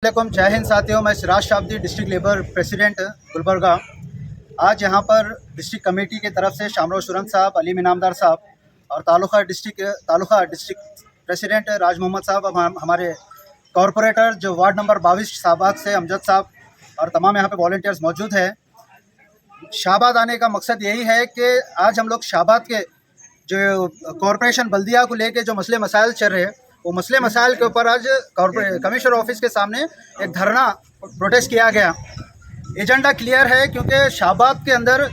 वालेकुम, जय हिंद साथियों। मैं Siraj Shabdi, district labour president Gulbarga. आज यहाँ पर डिस्ट्रिक्ट कमेटी की तरफ से शामरोज सुरंग साहब, अलीम इनामदार साहब और तालुका डिस्ट्रिक्ट प्रेसिडेंट राज मोहम्मद साहब, हमारे कॉरपोरेटर जो वार्ड नंबर 22 शाहबाद से अमजद साहब और तमाम यहाँ पे वॉलंटियर्स मौजूद हैं। शाहबाद आने का मकसद यही है कि आज हम लोग शाहबाद के जो कॉरपोरेशन बल्दिया को लेके जो मसले मसाइल चल रहे हैं, वो मसले मसाइल के ऊपर आज कमिश्नर ऑफिस के सामने एक धरना प्रोटेस्ट किया गया। एजेंडा क्लियर है, क्योंकि शाहबाद के अंदर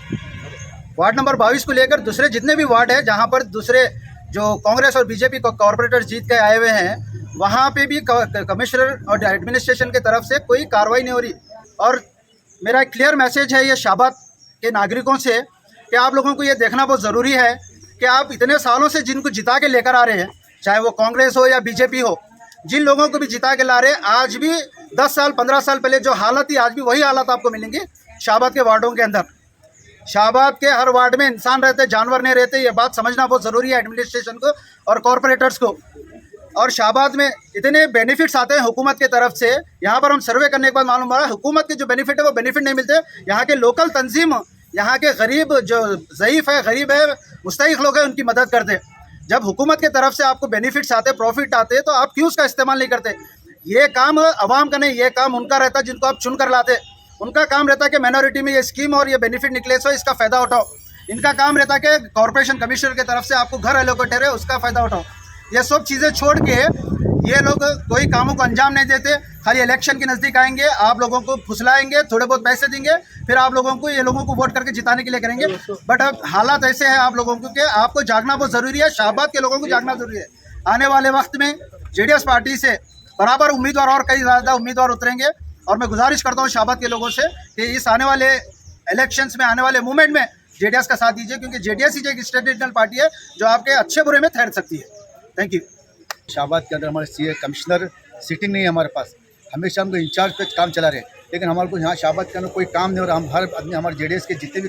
वार्ड नंबर 22 को लेकर दूसरे जितने भी वार्ड है जहां पर दूसरे जो कांग्रेस और बीजेपी को कॉरपोरेटर जीत के आए हुए हैं, वहां पे भी कमिश्नर और एडमिनिस्ट्रेशन की तरफ से कोई कार्रवाई नहीं हो रही। और मेरा एक क्लियर मैसेज है ये शाहबाद के नागरिकों से कि आप लोगों को ये देखना बहुत ज़रूरी है कि आप इतने सालों से जिनको जिता के लेकर आ रहे हैं, चाहे वो कांग्रेस हो या बीजेपी हो, जिन लोगों को भी जिता के ला रहे हैं, आज भी 10 साल 15 साल पहले जो हालत थी, आज भी वही हालत आपको मिलेंगी शाहबाद के वार्डों के अंदर। शाहबाद के हर वार्ड में इंसान रहते, जानवर नहीं रहते। ये बात समझना बहुत ज़रूरी है एडमिनिस्ट्रेशन को और कॉरपोरेटर्स को। और शाहबाद में इतने बेनिफिट्स आते हैं हुकूमत की तरफ से, यहाँ पर हम सर्वे करने के बाद मालूम पड़ा हुकूमत के जो बेनिफिट है वो बेनिफिट नहीं मिलते। यहाँ के लोकल तंजीम, यहाँ के गरीब जो ज़ईफ़ है, गरीब है, मुस्तहिक लोग हैं, उनकी मदद करते। जब हुकूमत की तरफ से आपको बेनिफिट्स आते, प्रॉफिट आते, तो आप क्यों उसका इस्तेमाल नहीं करते? ये काम अवाम का नहीं, ये काम उनका रहता जिनको आप चुन कर लाते। उनका काम रहता कि माइनॉरिटी में ये स्कीम और ये बेनिफिट निकले, सो इसका फ़ायदा उठाओ। इनका काम रहता कि कॉरपोरेशन कमिश्नर की तरफ से आपको घर एलोकेटेड है, उसका फ़ायदा उठाओ। ये सब चीज़ें छोड़ के ये लोग कोई कामों को अंजाम नहीं देते। खाली इलेक्शन के नज़दीक आएंगे, आप लोगों को फुसलाएंगे, थोड़े बहुत पैसे देंगे, फिर आप लोगों को, ये लोगों को वोट करके जिताने के लिए करेंगे। बट अब हालात ऐसे हैं आप लोगों को कि आपको जागना बहुत ज़रूरी है। शाहबाद के लोगों को जागना ज़रूरी है। आने वाले वक्त में जेडीएस पार्टी से बराबर उम्मीदवार और कई ज़्यादा उम्मीदवार उतरेंगे। और मैं गुजारिश करता हूँ शाहबाद के लोगों से कि इस आने वाले इलेक्शंस में, आने वाले मूवमेंट में जेडीएस का साथ दीजिए, क्योंकि जेडीएस ही एक स्ट्रेटेजिकल पार्टी है जो आपके अच्छे बुरे में ठहर सकती है। Thank you. शाहबाद के अंदर हमारे सीए कमिश्नर सीटिंग नहीं है हमारे पास। हमेशा हमको इंचार्ज पे काम चला रहे, लेकिन हमारे को यहाँ शाहबाद के अंदर कोई काम नहीं हो रहा। हम हर आदमी, हमारे जेडीएस के जितने भी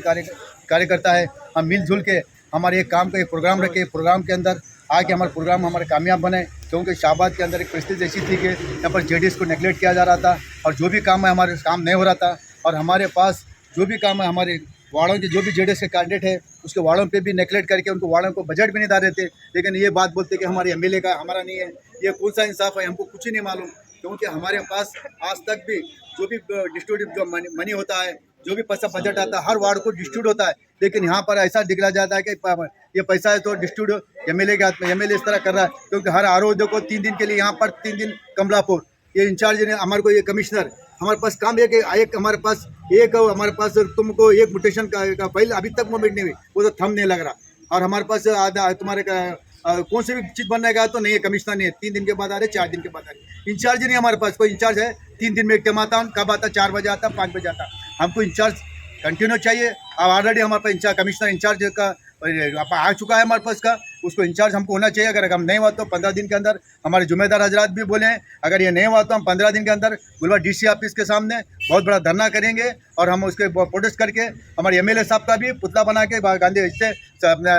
कार्यकर्ता है, हम मिलजुल के हमारे एक काम का एक प्रोग्राम रखे, प्रोग्राम के अंदर आके हमारे प्रोग्राम हमारे कामयाब बने। क्योंकि शाहबाद के अंदर एक परिस्थिति ऐसी थी कि यहाँ पर जेडीएस को नेगलेक्ट किया जा रहा था और जो भी काम है हमारे काम नहीं हो रहा था। और हमारे पास जो भी काम है, हमारे वार्डों के जो भी जेडीएस के कैंडिडेट है, उसके वार्डों पे भी नेगलेक्ट करके उनको वार्डों को बजट भी नहीं डाल रहे थे। लेकिन ये बात बोलते कि हमारे एमएलए का हमारा नहीं है। ये कौन सा इंसाफ है? हमको कुछ ही नहीं मालूम। क्योंकि हमारे पास आज तक भी जो भी डिस्ट्रीब्यूट जो मनी होता है, जो भी पैसा बजट आता है, हर वार्ड को डिस्ट्रीब्यूट होता है। लेकिन यहाँ पर ऐसा दिखला जाता है कि ये पैसा है तो डिस्ट्रीब्यूट एमएलए के हाथ में, एमएलए इस तरह कर रहा है। क्योंकि हर आरोप को 3 दिन के लिए यहाँ पर 3 दिन कमलापुर, ये इंचार्ज ने हमारे को, ये कमिश्नर हमारे पास काम एक हमारे पास तुमको एक म्यूटेशन का फाइल अभी तक मूवमेंट नहीं हुई, वो तो थंब नहीं लग रहा। और हमारे पास तुम्हारे कौन से भी चीज़ बनने का तो नहीं है, कमिश्नर नहीं है। 3 दिन के बाद आ रहे, 4 दिन के बाद आ रहे। इंचार्ज नहीं हमारे पास, कोई इंचार्ज है 3 दिन में एक टाइम आता, कब आता, 4 बजे आता, 5 बजे आता। हमको इंचार्ज कंटिन्यू चाहिए। अब ऑलरेडी हमारे पास इंचार्ज, कमिश्नर इंचार्ज का आ चुका है हमारे पास का, उसको इंचार्ज हमको होना चाहिए। अगर हम नहीं हुआ तो 15 दिन के अंदर, हमारे जुम्मेदार हजरात भी बोले हैं, अगर ये नहीं हुआ तो हम 15 दिन के अंदर गुलबर्गा डीसी ऑफिस के सामने बहुत बड़ा धरना करेंगे। और हम उसके प्रोटेस्ट करके हमारे एमएलए साहब का भी पुतला बना के गांधी इससे अपना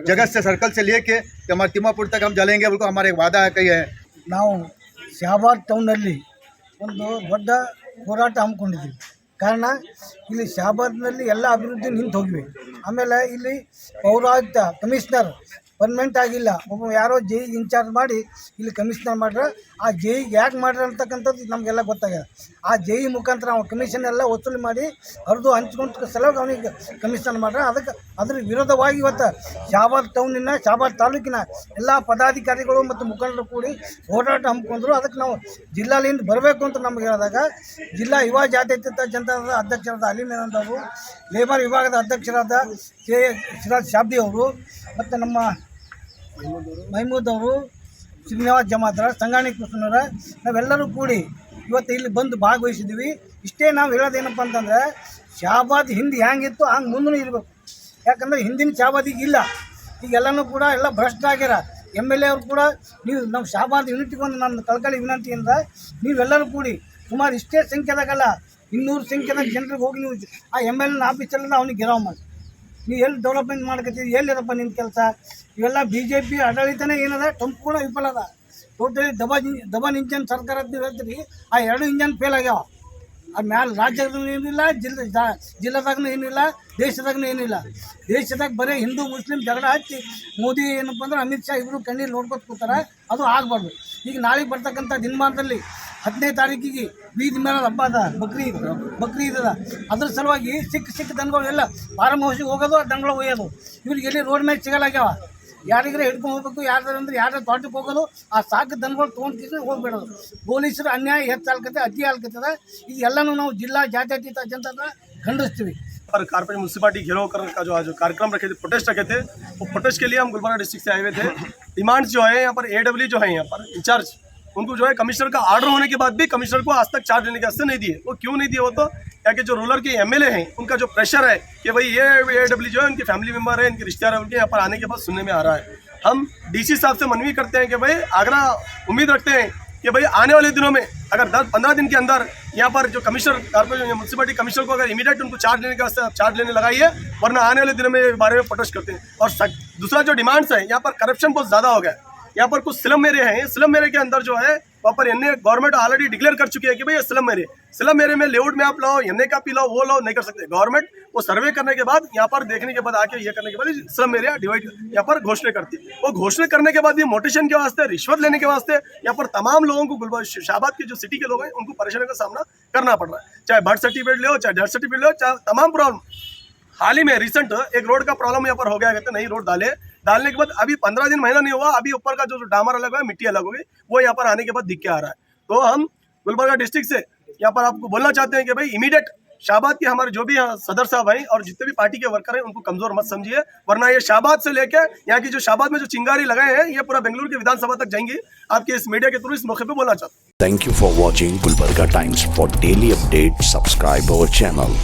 जगत से सर्कल से लेके हमारे तिम्मापुर तक हम जलेंगे। उनको हमारे एक वादा है कही है। ನಾವು ಶಾಹಬಾದ್ ಟೌನ್ನಲ್ಲಿ ಒಂದು ದೊಡ್ಡ ಹೋರಾಟ ಹಮ್ಮಿಕೊಂಡಿದ್ದೀವಿ. ಕಾರಣ ಇಲ್ಲಿ ಶಾಹಬಾದ್ನಲ್ಲಿ ಎಲ್ಲ ಅಭಿವೃದ್ಧಿ ನಿಂತು ಹೋಗಿವೆ. ಆಮೇಲೆ ಇಲ್ಲಿ ಪೌರಾಯುಕ್ತ ಕಮಿಷನರ್ ಪರ್ಮನೆಂಟ್ ಆಗಿಲ್ಲ, ಒಬ್ಬ ಯಾರೋ ಜೆ ಇ ಇನ್ಚಾರ್ಜ್ ಮಾಡಿ ಇಲ್ಲಿ ಕಮಿಷನರ್ ಮಾಡ್ರೆ, ಆ ಜೆ ಇಗೆ ಯಾಕೆ ಮಾಡ್ರೆ ಅಂತಕ್ಕಂಥದ್ದು ನಮಗೆಲ್ಲ ಗೊತ್ತಾಗ್ಯದ. ಆ ಜೆ ಇ ಮುಖಾಂತರ ನಾವು ಕಮಿಷನ್ ಎಲ್ಲ ವಸೂಲಿ ಮಾಡಿ ಹರಿದು ಹಂಚ್ಕೊಂತ ಸಲುವಾಗಿ ಅವನಿಗೆ ಕಮಿಷನರ್ ಮಾಡ್ರೆ, ಅದಕ್ಕೆ ಅದ್ರ ವಿರೋಧವಾಗಿ ಇವತ್ತು ಶಾಹಬಾದ್ ಟೌನಿನ, ಶಾಹಬಾದ್ ತಾಲೂಕಿನ ಎಲ್ಲ ಪದಾಧಿಕಾರಿಗಳು ಮತ್ತು ಮುಖಂಡರು ಕೂಡಿ ಹೋರಾಟ ಹಮ್ಮಿಕೊಂಡ್ರು. ಅದಕ್ಕೆ ನಾವು ಜಿಲ್ಲಾಲಿಂದ ಬರಬೇಕು ಅಂತ ನಮ್ಗೆ ಹೇಳಿದಾಗ, ಜಿಲ್ಲಾ ಯುವ ಜಾತ್ಯತೀತ ಜನತಾದಳದ ಅಧ್ಯಕ್ಷರಾದ ಅಲೀಮ್ ಇನಾಮದಾರ್ ಅವರು, ಲೇಬರ್ ವಿಭಾಗದ ಅಧ್ಯಕ್ಷರಾದ ಕೆ ಸಿರಾಜ್ ಶಾಬ್ದಿ ಅವರು, ಮತ್ತು ನಮ್ಮ ಮಹಮೂದ್ ಅವರು, ಶ್ರೀನಿವಾಸ್ ಜಮಾದಾರ, ಸಂಗಾಣಿ ಕೃಷ್ಣರ, ನಾವೆಲ್ಲರೂ ಕೂಡಿ ಇವತ್ತು ಇಲ್ಲಿ ಬಂದು ಭಾಗವಹಿಸಿದ್ವಿ. ಇಷ್ಟೇ ನಾವು ಹೇಳೋದೇನಪ್ಪ ಅಂತಂದರೆ, ಶಾಹಬಾದ್ ಹಿಂದೆ ಹೆಂಗಿತ್ತು ಹಂಗೆ ಮುಂದೂ ಇರಬೇಕು. ಯಾಕಂದರೆ ಹಿಂದಿನ ಶಾಹಬಾದಿಗೆ ಇಲ್ಲ, ಈಗೆಲ್ಲನೂ ಕೂಡ ಎಲ್ಲ ಭ್ರಷ್ಟರಾಗ್ಯಾರ. ಎಮ್.ಎಲ್.ಎ ಅವರು ಕೂಡ, ನೀವು ನಮ್ಮ ಶಾಹಬಾದ್ ಯೂನಿಟಿಗೊಂದು ನನ್ನ ಕಳಕಳಿ ವಿನಂತಿಯಿಂದ ನೀವೆಲ್ಲರೂ ಕೂಡಿ ಸುಮಾರು ಇಷ್ಟೇ ಸಂಖ್ಯೆದಾಗಲ್ಲ 200 ಸಂಖ್ಯೆದಾಗ ಜನರಿಗೆ ಹೋಗಿ ನೀವು ಆ ಎಮ್.ಎಲ್.ಎನ ಆಫೀಸಲ್ಲೆಲ್ಲ ಅವ್ನಿಗೆ ಗೆರಾವ್ ಮಾಡಿ, ನೀವು ಎಲ್ಲಿ ಡೆವಲಪ್ಮೆಂಟ್ ಮಾಡ್ಕೊತೀವಿ, ಎಲ್ಲಿರಪ್ಪ ನಿನ್ನ ಕೆಲಸ? ಇವೆಲ್ಲ BJP ಆಡಳಿತನೇ ಏನದ ಸಂಪೂರ್ಣ ವಿಫಲ ಅದ. ಟೋಟಲಿ ಡಬಲ್ ಇಂಜನ್ ಸರ್ಕಾರದ ಹೇಳ್ತೀರಿ ಆ 2 ಇಂಜನ್ ಫೇಲ್ ಆಗ್ಯಾವ. ಅದು ಮ್ಯಾಲೆ ರಾಜ್ಯದಾಗೂ ಏನಿಲ್ಲ, ಜಿಲ್ಲೆದಾಗೂ ಏನಿಲ್ಲ, ದೇಶದಾಗೂ ಏನಿಲ್ಲ. ದೇಶದಾಗ ಬರೀ ಹಿಂದೂ ಮುಸ್ಲಿಂ ಜಗಳ ಹಚ್ಚಿ ಮೋದಿ ಏನಪ್ಪ ಅಂದ್ರೆ ಅಮಿತ್ ಶಾ ಇಬ್ಬರು ಕಣ್ಣೀರು ನೋಡ್ಕೊತ ಕೂತಾರೆ. ಅದು ಆಗಬಾರ್ದು. ಈಗ ನಾಳೆಗೆ ಬರ್ತಕ್ಕಂಥ ದಿನಮಾನದಲ್ಲಿ 15ನೇ ತಾರೀಕಿಗೆ ಬೀದಿ ಮೇಲೆ ಹಬ್ಬ ಅದ, ಬಕ್ರೀದ್ ಅದ. ಅದ್ರ ಸಲುವಾಗಿ ಸಿಕ್ಕ ದನಗಳು ಎಲ್ಲ ಫಾರಮ್ ಹೌಸಿಗೆ ಹೋಗೋದು, ಆ ದನಗಳು ಒಯ್ಯೋದು. ಇವ್ರಿಗೆ ಎಲ್ಲಿ ರೋಡ್ ಮೇಲೆ ಸಿಗಲಾಗ್ಯಾವ. ಯಾರಿಗಾರ ಹಿಡ್ಕೊಂಡು ಹೋಗ್ಬೇಕು, ಯಾರ್ದಂದ್ರೆ ಯಾರ ತೋಟಕ್ಕೆ ಹೋಗೋದು, ಆ ಸಾಕು ದನಗಳು ತೊಗೊಂಡು ಹೋಗ್ಬಿಡೋದು. ಪೊಲೀಸರು ಅನ್ಯಾಯ ಹೆಚ್ಚಾಲ್ಕತ್ತೆ, ಅತಿ ಆಲ್ಕತ್ತದ. ಇದು ಎಲ್ಲನೂ ನಾವು ಜಿಲ್ಲಾ ಜಾತ್ಯತೀತ ಜನತಾ ಖಂಡಿಸ್ತೀವಿ. पर कारपेट म्यूनसिपालिटी घेराव करने का जो आज कार्यक्रम रखे थे, प्रोटेस्ट रखे थे, वो प्रोटेस्ट के लिए हम गुलबर्गा डिस्ट्रिक्ट से आए हुए थे। डिमांड्स जो है यहाँ पर AW जो है यहाँ पर इंचार्ज, उनको जो है कमिश्नर का ऑर्डर होने के बाद भी कमिश्नर को आज तक चार्ज लेने के वास्ते नहीं दिए। वो क्यों नहीं दिए? वो तो क्या कि जो रूरल के MLA हैं उनका जो प्रेशर है कि भाई ये AW जो है उनके फैमिली मेम्बर है, इनके रिश्तेदार है, उनके यहाँ पर आने के बाद सुनने में आ रहा है। हम DC साहब से मनवी करते हैं कि भाई आगरा उम्मीद रखते हैं कि भाई आने वाले दिनों में अगर 10-15 दिन के अंदर यहाँ पर जो कमिश्नर कारपोरेशन म्यूनसिपालिटी कमिश्नर को अगर इमीडिएट उनको चार्ज लेने का चार्ज लेने लगाइए, वरना आने वाले दिनों में इस बारे में प्रोटेस्ट करते हैं। और दूसरा जो डिमांड्स है, यहाँ पर करप्शन बहुत ज़्यादा हो गया है। यहाँ पर कुछ स्लम एरिया हैं, स्लम एरिया के अंदर जो है वहाँ पर गवर्नमेंट ऑलरेडी डिक्लेयर कर चुकी है कि भाई ये स्लम एरिया में लेआउट में आप लो, एनए का पी लो, वो लो, नहीं कर सकते। गवर्नमेंट वो सर्वे करने के बाद यहाँ पर देखने के बाद आके ये करने के बाद स्लम एरिया डिवाइड यहाँ पर घोषणा करती है। वो घोषणा करने के बाद भी मोटेशन के वास्ते, रिश्वत लेने के वास्ते यहाँ पर तमाम लोगों को शाहबाद के जो सिटी के लोग हैं उनको परेशानी का सामना करना पड़ रहा है। चाहे बर्थ सर्टिफिकेट ले हो, चाहे डेथ सर्टिफिकेट ले हो, चाहे तमाम प्रॉब्लम। हाल ही में रिसेंट एक रोड का प्रॉब्लम यहाँ पर हो गया, कहते नई रोड डालने के बाद अभी 15 दिन महीना नहीं हुआ, अभी ऊपर का जो डामर अलग हुआ, मिट्टी अलग हो गई, वो यहाँ पर आने के बाद दिख के आ रहा है। तो हम गुलबर्गा डिस्ट्रिक्ट से यहाँ पर आपको बोलना चाहते हैं कि भाई इमीडिएट शाहबाद के हमारे जो भी सदर साहब हैं और जितने भी पार्टी के वर्कर हैं उनको कमजोर मत समझिए, वरना ये शाहबाद से लेके यहाँ की जो शाहबाद में जो चिंगारी लगाए हैं ये पूरा बेंगलुरु के विधानसभा तक जाएंगी। आपके इस मीडिया के थ्रू इस मौके पे बोलना चाहते हैं। Thank you for watching Gulbarga Times. For daily updates, subscribe our channel.